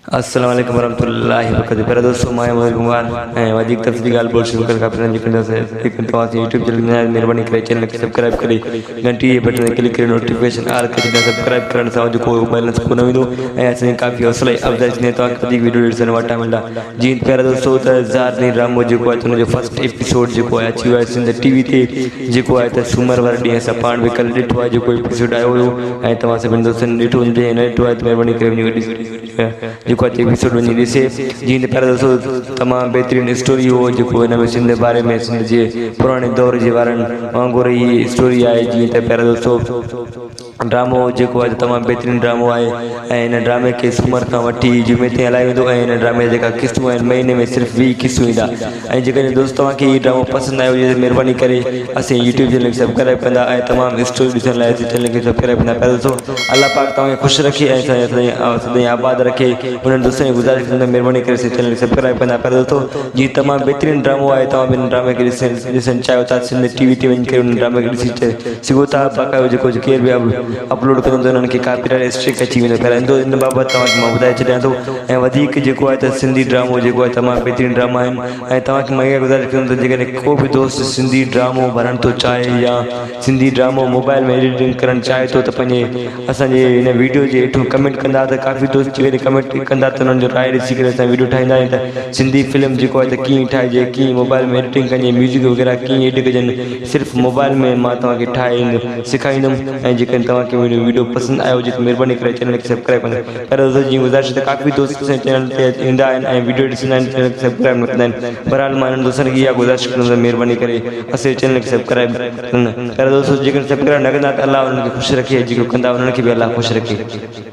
अस्सलाम वालेकुम वरहमतुल्लाहि वबरकातुहू। प्यारे दोस्तों, मैं मोहित कुमार वधिक तफ़सीली ॻाल्हि ॿोल शुरू कर खां यूट्यूब चैनल मेहरबानी करे चैनल खे सब्सक्राइब करे घंटी जे बटन ते क्लिक करे नोटिफिकेशन ऑल करे सब्सक्राइब करण सां जेको बैलेंस को न वेंदो ऐं असांजी काफ़ी हौसला अफ़ज़ाई थींदी तव्हांखे वधीक वीडियो ॾिसण वटा मिलंदा। जी प्यारे दोस्तों, त ज़ारनी ड्रामो जेको आहे हुनजो फर्स्ट एपिसोड जेको आहे अची वियो आहे सिंध टीवी ते जेको आहे त सूमर वारे ॾींहुं असां पाण बि कल्ह ॾिठो आहे जेको एपिसोड आयो हुयो ऐं तव्हां सभिनी दोस्तनि ॾिठो हूंदे न ॾिठो आहे त महिरबानी करे जेको आहे एपिसोड वञी ॾिसे। जी प्यारे दोस्तों, तमामु बहितरीनु स्टोरी हो जेको हिन में सिंध बारे में सिंध जे पुराणे दौर जे वारनि वांगुरु ही स्टोरी आहे। जीअं त प्यारे दोस्तों, ड्रामो जेको आहे तमामु बहितरीनु ड्रामो आहे ऐं हिन ड्रामे खे सूमर खां वठी जुमे ताईं हलायो वेंदो ऐं हिन ड्रामे जेका क़िस्तूं आहिनि महीने में सिर्फ़ु 20 क़िस्तूं ईंदा। ऐं जेकॾहिं दोस्त तव्हांखे हीउ ड्रामो पसंदि आयो हुजे त महिरबानी करे असांजे यूट्यूब चैनल खे सब्सक्राइब कंदा ऐं तमामु स्टोरी ॾिसण लाइ चैनल खे सब्सक्राइब कंदा। प्यारे दोस्तों, अल्लाह पाक तव्हांखे ख़ुशि रखे ऐं सदाईं आबाद रखे। उन्हनि दोस्तनि खे गुज़ारिश कंदा महिरबानी करे चैनल खे सब्सक्राइब कंदा। प्यारे दोस्तों, जी तमामु बहितरीनु ड्रामो आहे। तव्हां बि हिन ड्रामे खे ॾिसणु चाहियो था सिंध टीवी ते वञी करे हुन ड्रामे खे ॾिसी सघो था। बाक़ाइदो जेको केर बि अपलोड कंदो त उन्हनि खे कॉपीराइट स्ट्राइक अची वेंदो। पर इन बाबति तव्हांखे मां ॿुधाए छॾियां थो ऐं वधीक जेको आहे त सिंधी ड्रामो जेको आहे तमामु बहितरीनु ड्रामा आहिनि ऐं तव्हांखे मां इहा गुज़ारिश कंदुमि त जेकॾहिं को बि दोस्त सिंधी ड्रामो भरणु थो चाहे या सिंधी ड्रामो मोबाइल में एडिटिंग करणु चाहे थो त पंहिंजे असांजे हिन वीडियो जे हेठो कमेंट कंदा त काफ़ी दोस्त जेकॾहिं कमेंट कंदा त उन्हनि जो राय ॾिसी करे असां वीडियो ठाहींदा आहियूं त सिंधी फिल्म जेको आहे त कीअं ठाहिजे, कीअं मोबाइल में एडिटिंग कजे, म्यूज़िक वग़ैरह कीअं एडिट कजनि सिर्फ़ु मोबाइल में मां तव्हांखे ठाहे सेखारींदुमि। ऐं जेकॾहिं तव्हांखे मुंहिंजो वीडियो पसंदि आयो हुजे त महिरबानी करे चैनल खे सब्सक्राइब कंदा। पर दोस्तों, जी गुज़ारिश त काफ़ी दोस्त चैनल ते ईंदा आहिनि ऐं वीडियो ॾिसंदा आहिनि, चैनल खे सब्सक्राइब न कंदा आहिनि। बहरहाल मां हिननि दोस्तनि खे इहा गुज़ारिश कंदुमि महिरबानी करे असांजे चैनल खे सब्सक्राइब कनि। पर दोस्तों, जेकॾहिं सब्सक्राइब न कंदा त अलाह उन्हनि खे ख़ुशि रखे, जेको कंदा उन्हनि खे बि अलाह ख़ुशि रखे।